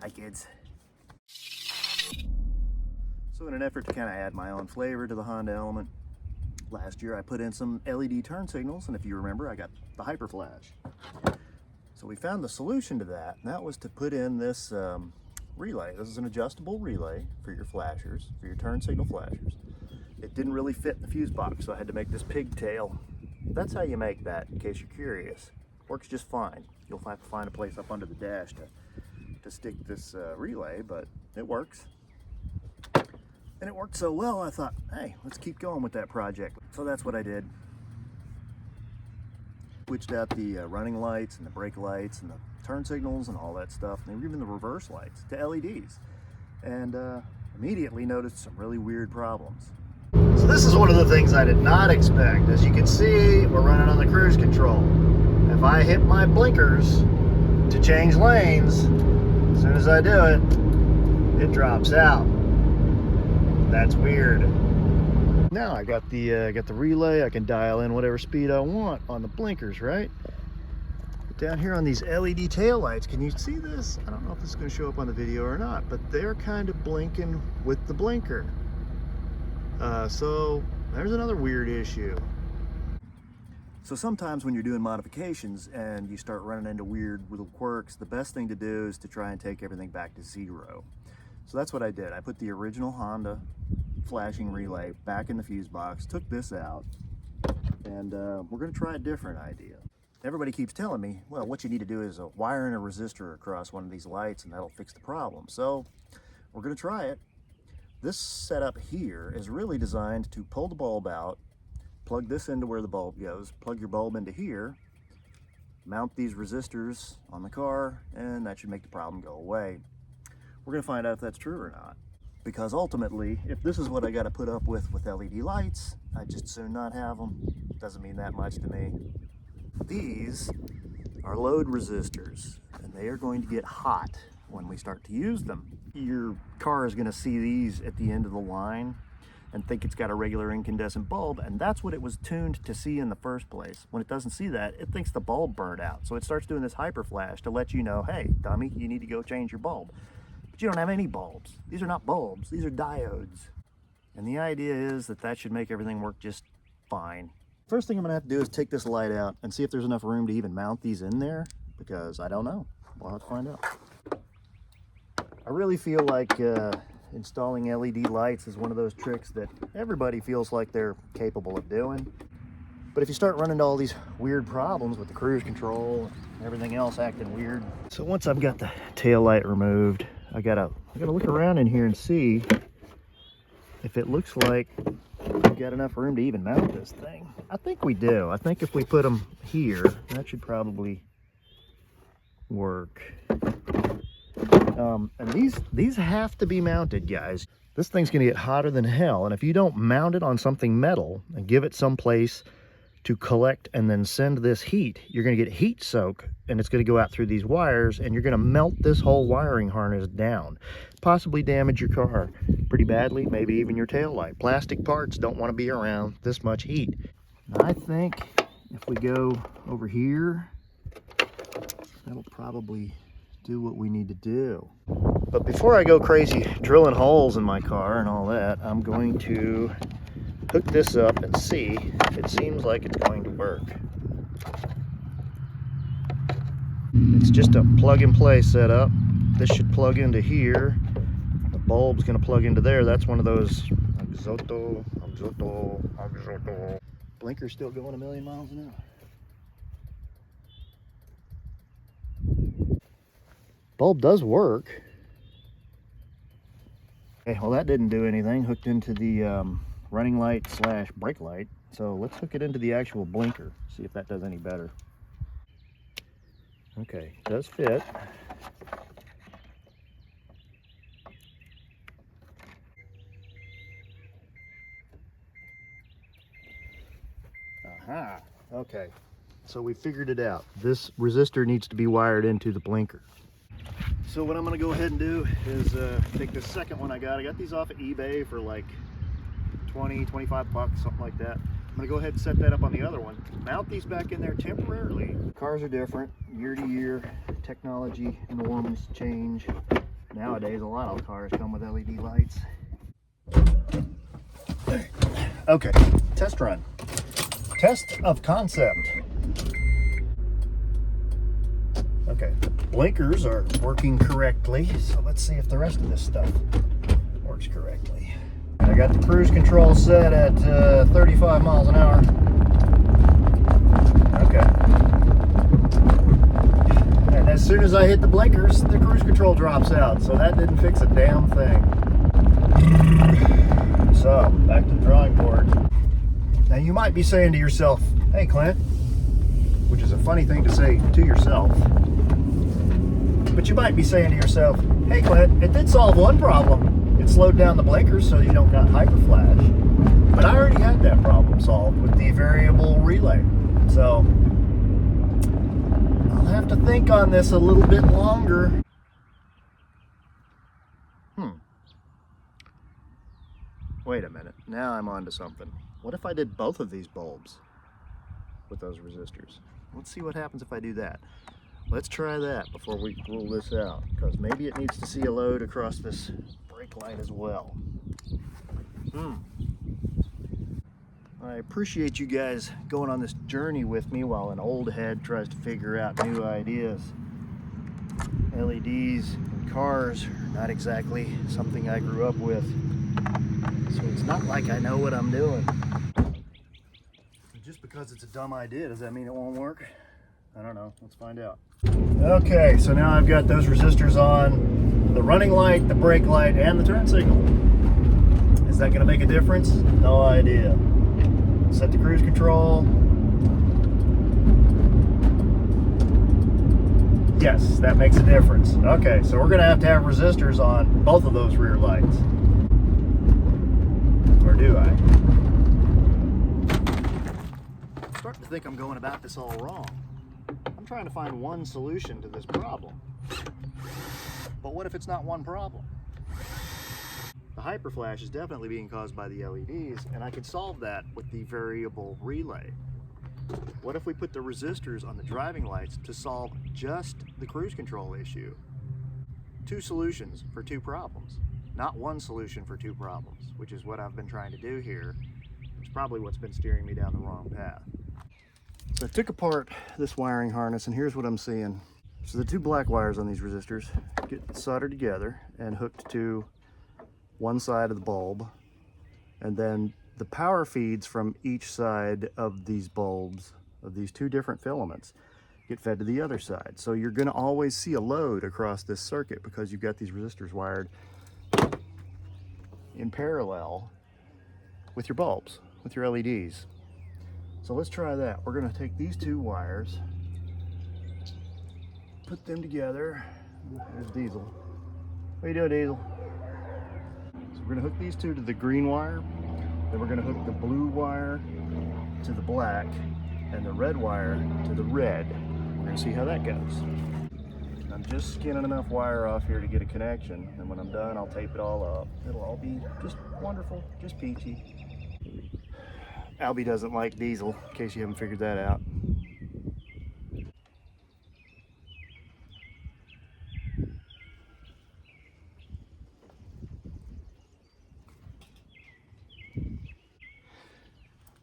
Hi kids. So in an effort to kind of add my own flavor to the Honda Element, last year I put in some LED turn signals, and if you remember, I got the hyper flash. So we found the solution to that, and that was to put in this relay. This is an adjustable relay for your flashers, for your turn signal flashers. It didn't really fit in the fuse box, so I had to make this pigtail. That's how you make that, in case you're curious. Works just fine. You'll have to find a place up under the dash to stick this relay, but it works. And it worked so well, I thought, hey, let's keep going with that project. So that's what I did. Switched out the running lights and the brake lights and the turn signals and all that stuff, and even the reverse lights to LEDs. And immediately noticed some really weird problems. So this is one of the things I did not expect. As you can see, we're running on the cruise control. If I hit my blinkers to change lanes, as soon as I do it, it drops out. That's weird. Now I got the relay. I can dial in whatever speed I want on the blinkers, right? But down here on these LED taillights, can you see this? I don't know if this is going to show up on the video or not, but they're kind of blinking with the blinker. So there's another weird issue. So sometimes when you're doing modifications and you start running into weird little quirks, the best thing to do is to try and take everything back to zero. So that's what I did. I put the original Honda flashing relay back in the fuse box, took this out, and we're going to try a different idea. Everybody keeps telling me, well, what you need to do is wire in a resistor across one of these lights and that'll fix the problem. So we're going to try it. This setup here is really designed to pull the bulb out, plug this into where the bulb goes, plug your bulb into here, mount these resistors on the car, and that should make the problem go away. We're going to find out if that's true or not. Because ultimately, if this is what I got to put up with LED lights, I'd just soon not have them. Doesn't mean that much to me. These are load resistors, and they are going to get hot when we start to use them. Your car is going to see these at the end of the line and think it's got a regular incandescent bulb, and that's what it was tuned to see in the first place. When it doesn't see that, it thinks the bulb burned out. So it starts doing this hyper flash to let you know, hey, dummy, you need to go change your bulb. But you don't have any bulbs. These are not bulbs, these are diodes. And the idea is that that should make everything work just fine. First thing I'm gonna have to do is take this light out and see if there's enough room to even mount these in there, because I don't know. We'll have to find out. I really feel like installing LED lights is one of those tricks that everybody feels like they're capable of doing. But if you start running into all these weird problems with the cruise control and everything else acting weird. So once I've got the tail light removed, I gotta look around in here and see if it looks like we've got enough room to even mount this thing. I think we do. I think if we put them here, that should probably work. And these have to be mounted, guys. This thing's gonna get hotter than hell, and if you don't mount it on something metal and give it some place to collect and then send this heat, you're gonna get heat soak, and it's gonna go out through these wires, and you're gonna melt this whole wiring harness down. Possibly damage your car pretty badly, maybe even your tail light. Plastic parts don't wanna be around this much heat. Now, I think if we go over here, that'll probably do what we need to do. But before I go crazy drilling holes in my car and all that, I'm going to hook this up and see if it seems like it's going to work. It's just a plug and play setup. This should plug into here. The bulb's gonna plug into there. That's one of those Exoto. Blinker's still going a million miles an hour. Bulb does work. Okay, well that didn't do anything. Hooked into the running light slash brake light. So let's hook it into the actual blinker. See if that does any better. Okay, it does fit. Aha, okay. So we figured it out. This resistor needs to be wired into the blinker. So what I'm gonna go ahead and do is take this second one I got these off of eBay for like 20, 25 bucks, something like that. I'm gonna go ahead and set that up on the other one. Mount these back in there temporarily. Cars are different, year to year, technology norms change. Nowadays, a lot of cars come with LED lights. Okay, test run. Test of concept. Okay, blinkers are working correctly, so let's see if the rest of this stuff works correctly. I got the cruise control set at 35 miles an hour. Okay. And as soon as I hit the blinkers, the cruise control drops out, so that didn't fix a damn thing. So, back to the drawing board. Now you might be saying to yourself, hey Clint, which is a funny thing to say to yourself, but you might be saying to yourself, hey Clint, it did solve one problem. It slowed down the blinkers so you don't got hyper flash. But I already had that problem solved with the variable relay. So I'll have to think on this a little bit longer. Wait a minute, now I'm onto something. What if I did both of these bulbs with those resistors? Let's see what happens if I do that. Let's try that before we rule this out, because maybe it needs to see a load across this brake light as well. I appreciate you guys going on this journey with me while an old head tries to figure out new ideas. LEDs in cars are not exactly something I grew up with, so it's not like I know what I'm doing. Just because it's a dumb idea, does that mean it won't work? I don't know, let's find out. Okay, so now I've got those resistors on, the running light, the brake light, and the turn signal. Is that gonna make a difference? No idea. Set the cruise control. Yes, that makes a difference. Okay, so we're gonna have resistors on both of those rear lights. Or do I? I'm starting to think I'm going about this all wrong. I'm trying to find one solution to this problem. But what if it's not one problem? The hyperflash is definitely being caused by the LEDs, and I could solve that with the variable relay. What if we put the resistors on the driving lights to solve just the cruise control issue? Two solutions for two problems, not one solution for two problems, which is what I've been trying to do here. It's probably what's been steering me down the wrong path. So I took apart this wiring harness, and here's what I'm seeing. So the two black wires on these resistors get soldered together and hooked to one side of the bulb, and then the power feeds from each side of these bulbs, of these two different filaments, get fed to the other side. So you're going to always see a load across this circuit because you've got these resistors wired in parallel with your bulbs, with your LEDs. So let's try that. We're going to take these two wires, put them together. There's Diesel. What are you doing, Diesel? So we're going to hook these two to the green wire. Then we're going to hook the blue wire to the black and the red wire to the red. We're going to see how that goes. I'm just skinning enough wire off here to get a connection, and when I'm done, I'll tape it all up. It'll all be just wonderful, just peachy. Albie doesn't like Diesel, in case you haven't figured that out.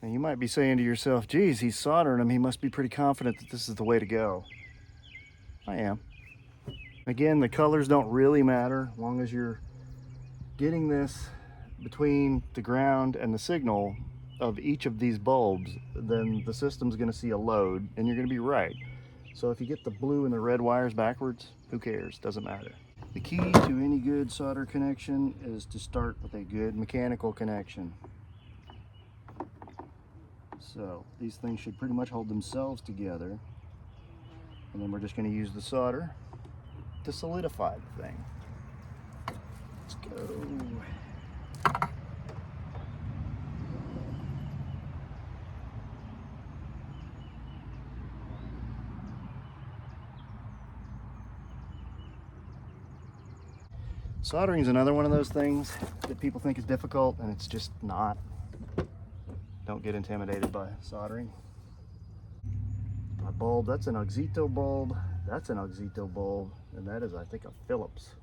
And you might be saying to yourself, geez, he's soldering them. He must be pretty confident that this is the way to go. I am. Again, the colors don't really matter. As long as you're getting this between the ground and the signal of each of these bulbs, then the system's going to see a load, and you're going to be right. So if you get the blue and the red wires backwards, who cares? Doesn't matter. The key to any good solder connection is to start with a good mechanical connection. So these things should pretty much hold themselves together, and then we're just going to use the solder to solidify the thing. Let's go. Soldering is another one of those things that people think is difficult, and it's just not. Don't get intimidated by soldering. My bulb, that's an Oxito bulb, that's an Oxito bulb, and that is, I think, a Phillips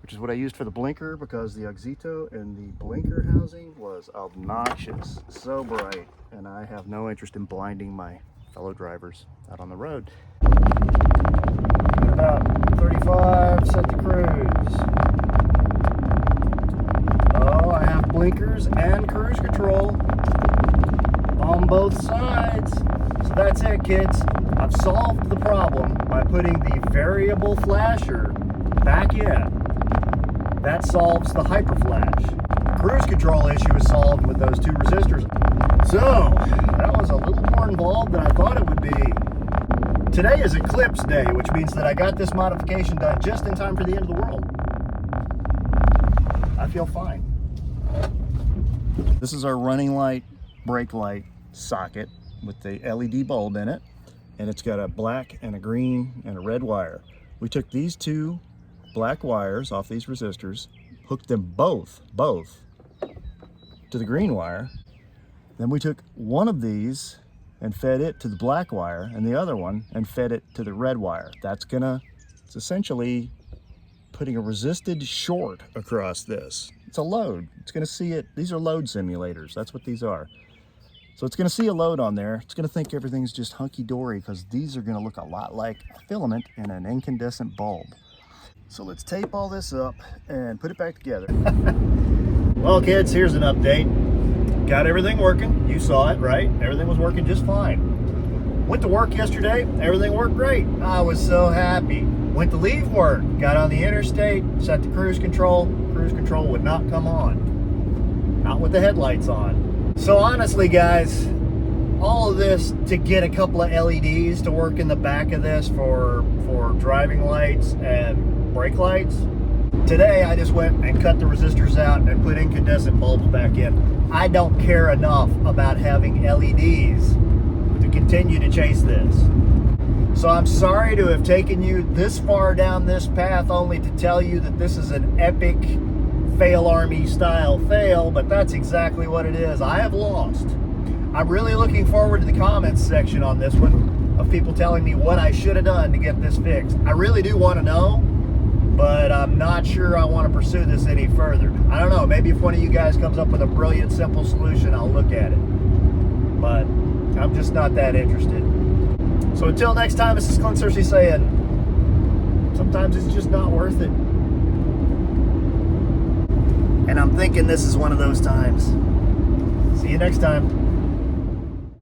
which is what I used for the blinker, because the Oxito and the blinker housing was obnoxious, so bright, and I have no interest in blinding my fellow drivers out on the road. About 35, set the cruise. Oh, I have blinkers and cruise control on both sides. So that's it, kids. I've solved the problem by putting the variable flasher back in. That solves the hyper flash. The cruise control issue is solved with those 2 resistors. So, that was a little more involved than I thought it would be. Today is Eclipse Day, which means that I got this modification done just in time for the end of the world. I feel fine. This is our running light, brake light socket with the LED bulb in it, and it's got a black and a green and a red wire. We took these 2 black wires off these resistors, hooked them both to the green wire. Then we took one of these and fed it to the black wire, and the other one and fed it to the red wire. It's essentially putting a resisted short across this. It's a load. It's gonna see it. These are load simulators. That's what these are. So it's gonna see a load on there. It's gonna think everything's just hunky-dory, because these are gonna look a lot like a filament in an incandescent bulb. So let's tape all this up and put it back together. Well, kids, here's an update. Got everything working. You saw it, right? Everything was working just fine. Went to work yesterday. Everything worked great. I was so happy. Went to leave work. Got on the interstate, set the cruise control. Cruise control would not come on. Not with the headlights on. So honestly, guys, all of this to get a couple of LEDs to work in the back of this for driving lights and brake lights. Today I just went and cut the resistors out and put incandescent bulbs back in. I don't care enough about having LEDs to continue to chase this. So I'm sorry to have taken you this far down this path only to tell you that this is an epic fail army style fail, but that's exactly what it is. I have lost. I'm really looking forward to the comments section on this one of people telling me what I should have done to get this fixed. I really do want to know, but I'm not sure I want to pursue this any further. I don't know, maybe if one of you guys comes up with a brilliant, simple solution, I'll look at it. But I'm just not that interested. So until next time, this is Clint Cersei saying, sometimes it's just not worth it. And I'm thinking this is one of those times. See you next time.